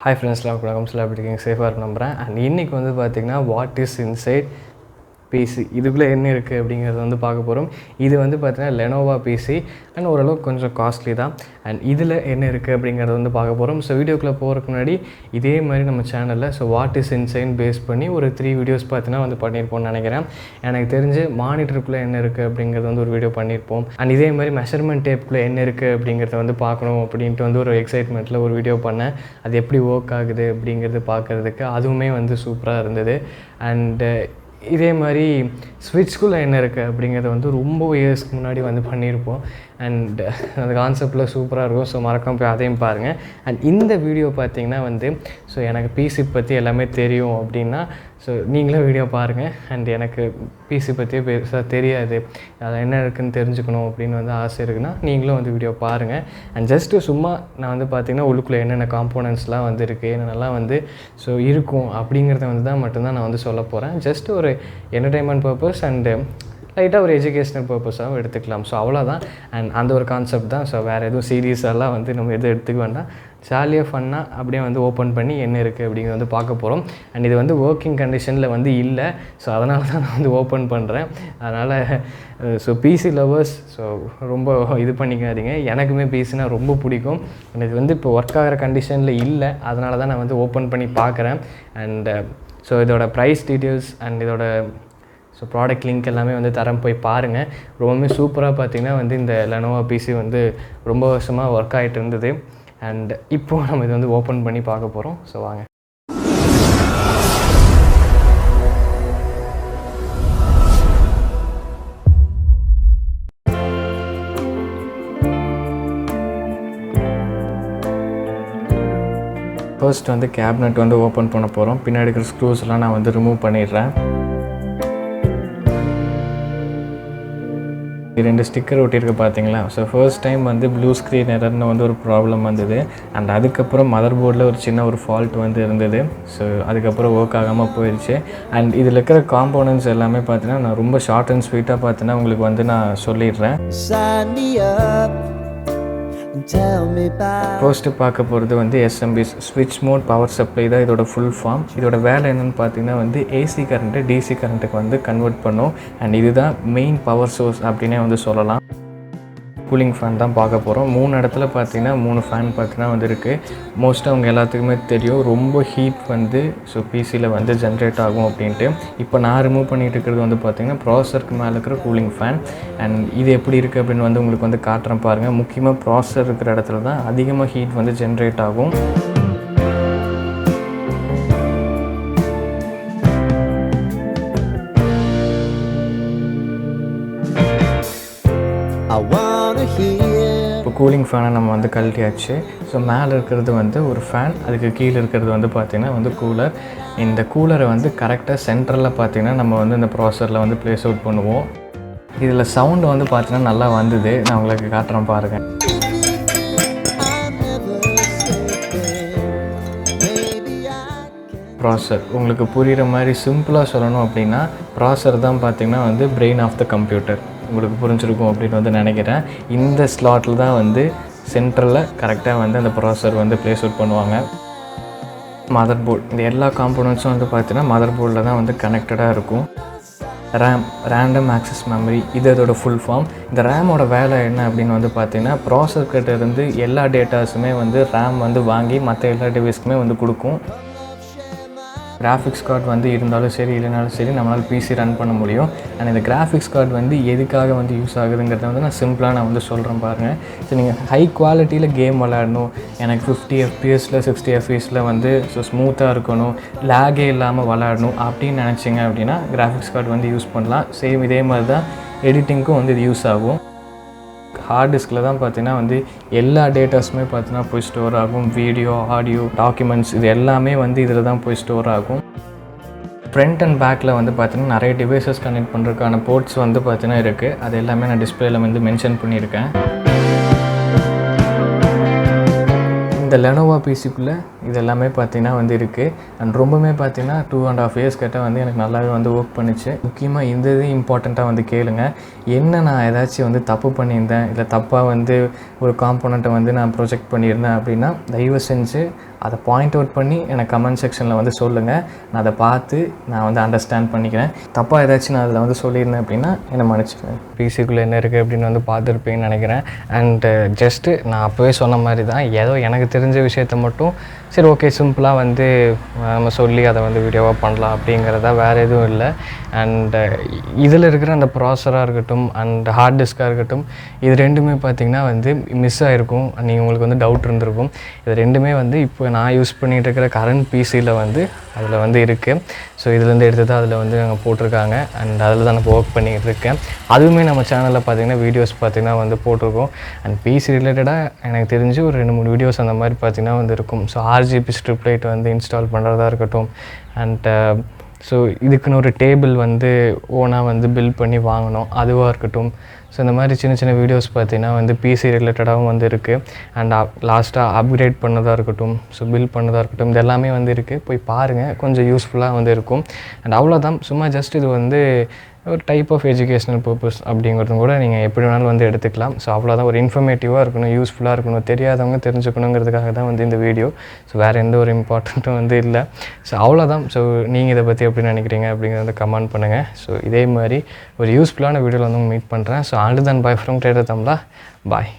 Hi friends, welcome to Safer நம்புறேன். And இன்னைக்கு வந்து பாத்தீங்கன்னா what is inside PC இதுக்குள்ளே என்ன இருக்குது அப்படிங்கிறது வந்து பார்க்க போகிறோம். இது வந்து பார்த்தீங்கன்னா Lenovo PC அண்ட் ஓரளவுக்கு கொஞ்சம் காஸ்ட்லி தான். அண்ட் இதில் என்ன இருக்குது அப்படிங்கிறத வந்து பார்க்க போகிறோம். ஸோ வீடியோக்குள்ளே போகிறதுக்கு முன்னாடி இதே மாதிரி நம்ம சேனலில் வாட் இஸ் இன்சைன் பேஸ் பண்ணி ஒரு 3 வீடியோஸ் பார்த்தீங்கன்னா வந்து பண்ணியிருப்போம்னு நினைக்கிறேன். எனக்கு தெரிஞ்சு மானிட்டருக்குள்ளே என்ன இருக்குது அப்படிங்கிறது வந்து ஒரு வீடியோ பண்ணியிருப்போம். அண்ட் இதே மாதிரி மெஷர்மெண்ட் டேப்புக்குள்ளே என்ன இருக்குது அப்படிங்கிறத வந்து பார்க்கணும் அப்படின்ட்டு வந்து ஒரு எக்ஸைட்மெண்ட்டில் ஒரு வீடியோ பண்ணேன். அது எப்படி ஒர்க் ஆகுது அப்படிங்கிறது பார்க்குறதுக்கு அதுவுமே வந்து சூப்பராக இருந்தது. அண்டு இதே மாதிரி ஸ்விட்ச்குள்ளே என்ன இருக்குது அப்படிங்கிறத வந்து ரொம்ப இயர்ஸ்க்கு முன்னாடி வந்து பண்ணியிருப்போம். அண்ட் அந்த கான்செப்டில் சூப்பராக இருக்கும். ஸோ மறக்காம போய் அதையும் பாருங்கள். அண்ட் இந்த வீடியோ பார்த்திங்கன்னா வந்து ஸோ எனக்கு பிசி பற்றி எல்லாமே தெரியும் அப்படின்னா ஸோ நீங்களே வீடியோ பாருங்கள். அண்ட் எனக்கு பிசி பற்றியே பெருசாக தெரியாது, அதில் என்ன இருக்குதுன்னு தெரிஞ்சுக்கணும் அப்படின்னு வந்து ஆசை இருக்குன்னா நீங்களும் வந்து வீடியோ பாருங்கள். அண்ட் ஜஸ்ட்டு சும்மா நான் வந்து பார்த்திங்கன்னா உள்ளுக்குள்ளே என்னென்ன காம்போனன்ட்ஸ்லாம் வந்து இருக்குது, என்னென்னலாம் வந்து ஸோ இருக்கும் அப்படிங்கிறத வந்து தான் மட்டும்தான் நான் வந்து சொல்ல போகிறேன். ஜஸ்ட் ஒரு என்டர்டெயின்மெண்ட் பர்பஸ் அண்டு லைட்டாக ஒரு எஜுகேஷ்னல் பர்பஸாகவும் எடுத்துக்கலாம். ஸோ அவ்வளோதான். அண்ட் அந்த ஒரு கான்செப்ட் தான். ஸோ வேறு எதுவும் சீரியஸெல்லாம் வந்து நம்ம எதுவும் எடுத்துக்க வேண்டாம். ஜாலியாக ஃபன்னாக அப்படியே வந்து ஓப்பன் பண்ணி என்ன இருக்குது அப்படிங்கிறது வந்து பார்க்க போகிறோம். அண்ட் இது வந்து ஒர்க்கிங் கண்டிஷனில் வந்து இல்லை. ஸோ அதனால தான் நான் வந்து ஓப்பன் பண்ணுறேன். அதனால் ஸோ பிசி லவர்ஸ் ஸோ ரொம்ப இது பண்ணிக்காதீங்க. எனக்குமே பிசினா ரொம்ப பிடிக்கும். இது வந்து இப்போ ஒர்க் ஆகிற கண்டிஷனில் இல்லை, அதனால தான் நான் வந்து ஓப்பன் பண்ணி பார்க்குறேன். அண்ட் ஸோ இதோட ப்ரைஸ் டீட்டெயில்ஸ் அண்ட் இதோட ஸோ ப்ராடக்ட் லிங்க் எல்லாமே வந்து தரம் போய் பாருங்கள். ரொம்பவுமே சூப்பராக பார்த்திங்கன்னா வந்து இந்த Lenovo PC வந்து ரொம்ப வருஷமாக ஒர்க் ஆகிட்டு இருந்தது. அண்ட் இப்போது நம்ம இது வந்து ஓப்பன் பண்ணி பார்க்க போகிறோம். ஸோ வாங்க. ஃபர்ஸ்ட் வந்து கேபினெட் வந்து ஓப்பன் பண்ண போகிறோம். பின்னாடி இருக்கிற ஸ்க்ரூஸ்லாம் நான் வந்து ரிமூவ் பண்ணிடுறேன். 2 ஸ்டிக்கர் ஒட்டியிருக்கு பார்த்தீங்களா. ஸோ ஃபர்ஸ்ட் டைம் வந்து ப்ளூ ஸ்க்ரீன் எரர்னு வந்து ஒரு ப்ராப்ளம் வந்தது. அண்ட் அதுக்கப்புறம் மதர் போர்டில் ஒரு சின்ன ஒரு ஃபால்ட் வந்து இருந்தது. ஸோ அதுக்கப்புறம் ஒர்க் ஆகாமல் போயிடுச்சு. அண்ட் இதில் இருக்கிற காம்போனன்ட்ஸ் எல்லாமே பார்த்தீங்கன்னா நான் ரொம்ப ஷார்ட் அண்ட் ஸ்வீட்டாக பார்த்தீங்கன்னா உங்களுக்கு வந்து நான் சொல்லிடுறேன். ஃபர்ஸ்ட்டு பார்க்க போகிறது வந்து எஸ்எம்பிஸ் ஸ்விட்ச் மோட் பவர் சப்ளை தான் இதோட ஃபுல் ஃபார்ம். இதோட வேலை என்னென்னு பார்த்தீங்கன்னா வந்து ஏசி கரண்ட்டு டிசி கரண்ட்டுக்கு வந்து கன்வெர்ட் பண்ணும். அண்ட் இதுதான் மெயின் பவர் சோர்ஸ் அப்படின்னே வந்து சொல்லலாம். கூலிங் ஃபேன் தான் பார்க்க போகிறோம். 3 இடத்துல பார்த்தீங்கன்னா 3 ஃபேன் பார்த்தீங்கன்னா வந்து இருக்குது. மோஸ்ட்டாக அவங்க எல்லாத்துக்குமே தெரியும் ரொம்ப ஹீட் வந்து ஸோ பிசியில் வந்து ஜென்ரேட் ஆகும் அப்படின்ட்டு. இப்போ நான் ரிமூவ் பண்ணிகிட்டு இருக்கிறது வந்து பார்த்திங்கன்னா ப்ராசருக்கு மேலே இருக்கிற கூலிங் ஃபேன். அண்ட் இது எப்படி இருக்குது அப்படின்னு வந்து உங்களுக்கு வந்து காட்டுறேன் பாருங்கள். முக்கியமாக ப்ராசர் இருக்கிற இடத்துல தான் அதிகமாக ஹீட் வந்து ஜென்ரேட் ஆகும். இப்போ கூலிங் ஃபேனை நம்ம வந்து கழட்டியாச்சு. ஸோ மேலே இருக்கிறது வந்து ஒரு ஃபேன், அதுக்கு கீழே இருக்கிறது வந்து பார்த்திங்கன்னா வந்து கூலர். இந்த கூலரை வந்து கரெக்டாக சென்டரில் பார்த்திங்கன்னா நம்ம வந்து இந்த ப்ராசரில் வந்து ப்ளேஸ் அவுட் பண்ணுவோம். இதில் சவுண்டு வந்து பார்த்திங்கன்னா நல்லா வந்தது. நான் உங்களுக்கு காட்டுறேன் பாருங்கள். ப்ராசர் உங்களுக்கு புரிகிற மாதிரி சிம்பிளாக சொல்லணும் அப்படின்னா ப்ராசர் தான் பார்த்திங்கன்னா வந்து பிரெயின் ஆஃப் த கம்ப்யூட்டர். உங்களுக்கு புரிஞ்சிருக்கும் அப்படின்னு வந்து நினைக்கிறேன். இந்த ஸ்லாட்டில் தான் வந்து சென்ட்ரலில் கரெக்டாக வந்து அந்த ப்ராசர் வந்து ப்ளேஸ் அவுட் பண்ணுவாங்க. மதர் போர்டு இந்த எல்லா காம்போனன்ட்ஸும் வந்து பார்த்திங்கன்னா மதர் போர்டில் தான் வந்து கனெக்டடாக இருக்கும். ரேண்டம் ஆக்சஸ் மெமரி இது அதோட ஃபுல் ஃபார்ம். இந்த ரேமோட வேலை என்ன அப்படின்னு வந்து பார்த்திங்கன்னா ப்ராசர் கிட்ட இருந்து எல்லா டேட்டாஸுமே வந்து ரேம் வந்து வாங்கி மற்ற எல்லா டிவைஸ்க்குமே வந்து கொடுக்கும். கிராஃபிக்ஸ் கார்டு வந்து இருந்தாலும் சரி இல்லைனாலும் சரி நம்மளால் பிசி ரன் பண்ண முடியும். அண்ட் இந்த கிராஃபிக்ஸ் கார்டு வந்து எதுக்காக வந்து யூஸ் ஆகுதுங்கிறத வந்து நான் சிம்பிளாக நான் வந்து சொல்கிறேன் பாருங்கள். ஸோ நீங்கள் ஹை குவாலிட்டியில் கேம் விளையாடணும், எனக்கு 50 FPSல 60 FPSல வந்து ஸோ ஸ்மூத்தாக இருக்கணும், லேகே இல்லாமல் விளையாடணும் அப்படின்னு நினச்சிங்க அப்படின்னா கிராஃபிக்ஸ் கார்டு வந்து யூஸ் பண்ணலாம். சேம் இதே மாதிரி தான் எடிட்டிங்க்கும் வந்து இது யூஸ் ஆகும். ஹார்ட் டிஸ்கில் தான் பார்த்திங்கன்னா வந்து எல்லா டேட்டாஸுமே பார்த்திங்கன்னா போய் ஸ்டோர் ஆகும். வீடியோ, ஆடியோ, டாக்குமெண்ட்ஸ் இது எல்லாமே வந்து இதில் தான் போய் ஸ்டோர் ஆகும். ஃப்ரண்ட் அண்ட் பேக்கில் வந்து பார்த்திங்கன்னா நிறைய டிவைசஸ் கனெக்ட் பண்ணுறதுக்கான போர்ட்ஸ் வந்து பார்த்திங்கன்னா இருக்குது. அது எல்லாமே நான் டிஸ்பிளேயில் வந்து மென்ஷன் பண்ணியிருக்கேன். இந்த Lenovo PCக்குள்ளே இது எல்லாமே பார்த்திங்கன்னா வந்து இருக்குது. அண்ட் ரொம்பவே பார்த்திங்கன்னா 2.5 years கிட்ட வந்து எனக்கு நல்லாவே வந்து ஒர்க் பண்ணிச்சு. முக்கியமாக இந்த இது இம்பார்ட்டண்ட்டாக வந்து கேளுங்க. என்ன நான் ஏதாச்சும் வந்து தப்பு பண்ணியிருந்தேன் இல்லை தப்பாக வந்து ஒரு காம்போனண்ட்டை வந்து நான் ப்ரொஜெக்ட் பண்ணியிருந்தேன் அப்படின்னா தயவு செஞ்சு அதை பாயிண்ட் அவுட் பண்ணி எனக்கு கமெண்ட் செக்ஷனில் வந்து சொல்லுங்கள். நான் அதை பார்த்து நான் வந்து அண்டர்ஸ்டாண்ட் பண்ணிக்கிறேன். தப்பாக ஏதாச்சும் நான் அதில் வந்து சொல்லியிருந்தேன் அப்படின்னா என்னை மன்னிச்சுக்கிறேன். பிசிக்குள்ளே என்ன இருக்குது அப்படின்னு வந்து பார்த்துருப்பீங்கன்னு நினைக்கிறேன். அண்டு ஜஸ்ட்டு நான் அப்போவே சொன்ன மாதிரி தான், ஏதோ எனக்கு தெரிஞ்ச விஷயத்த மட்டும் சரி ஓகே சிம்பிளாக வந்து நம்ம சொல்லி அதை வந்து வீடியோவாக பண்ணலாம் அப்படிங்கிறதா, வேறு எதுவும் இல்லை. அண்டு இதில் இருக்கிற அந்த ப்ராசராக இருக்கட்டும் அண்ட் ஹார்ட் டிஸ்க்காக இருக்கட்டும், இது ரெண்டுமே பார்த்திங்கன்னா வந்து மிஸ் ஆகிருக்கும். நீங்கள் உங்களுக்கு வந்து டவுட் இருந்திருக்கும். இது ரெண்டுமே வந்து இப்போ நான் யூஸ் பண்ணிகிட்டு இருக்கிற கரண்ட் பிசியில் வந்து அதில் வந்து இருக்குது. ஸோ இதுலேருந்து எடுத்து தான் அதில் வந்து நாங்கள் போட்டிருக்காங்க. அண்ட் அதில் தான் நான் ஒர்க் பண்ணிக்கிட்டு இருக்கேன். அதுவுமே நம்ம சேனலில் பார்த்திங்கன்னா வீடியோஸ் பார்த்திங்கன்னா வந்து போட்டிருக்கோம். அண்ட் பிசி ரிலேட்டடாக எனக்கு தெரிஞ்சு ஒரு 2-3 வீடியோஸ் அந்த மாதிரி பார்த்திங்கன்னா வந்து இருக்கும். ஸோ RGB ஸ்ட்ரிப் லைட் வந்து இன்ஸ்டால் பண்ணுறதா இருக்கட்டும். அண்ட் ஸோ இதுக்குன்னு ஒரு டேபிள் வந்து ஓனாக வந்து பில்ட் பண்ணி வாங்கணும், அதுவாக இருக்கட்டும். ஸோ இந்த மாதிரி சின்ன சின்ன வீடியோஸ் பார்த்திங்கன்னா வந்து பிசி ரிலேட்டடாகவும் வந்து இருக்குது. அண்ட் லாஸ்ட்டாக அப்கிரேட் பண்ணதாக இருக்கட்டும், ஸோ பில்ட் பண்ணதாக இருக்கட்டும், இது எல்லாமே வந்து இருக்குது. போய் பாருங்கள், கொஞ்சம் யூஸ்ஃபுல்லாக வந்து இருக்கும். அண்ட் அவ்வளோதான். சும்மா ஜஸ்ட் இது வந்து ஒரு டைப் ஆஃப் எஜுகேஷ்னல் பர்பஸ் அப்படிங்கிறதும் கூட நீங்கள் எப்படி வேணாலும் வந்து எடுத்துக்கலாம். ஸோ அவ்வளோதான். ஒரு இன்ஃபர்மேட்டிவாக இருக்கணும், யூஸ்ஃபுல்லாக இருக்கணும், தெரியாதவங்க தெரிஞ்சுக்கணுங்கிறதுக்காக தான் வந்து இந்த வீடியோ. ஸோ வேறு எந்த ஒரு இம்பார்ட்டண்ட்டும் வந்து இல்லை. ஸோ அவ்வளோதான். ஸோ நீங்கள் இதை பற்றி எப்படி நினைக்கிறீங்க அப்படிங்கிறத வந்து கமெண்ட் பண்ணுங்கள். ஸோ இதே மாதிரி ஒரு யூஸ்ஃபுல்லான வீடியோவில் வந்து மீட் பண்ணுறேன். So and then by from trader Tamizha. Bye.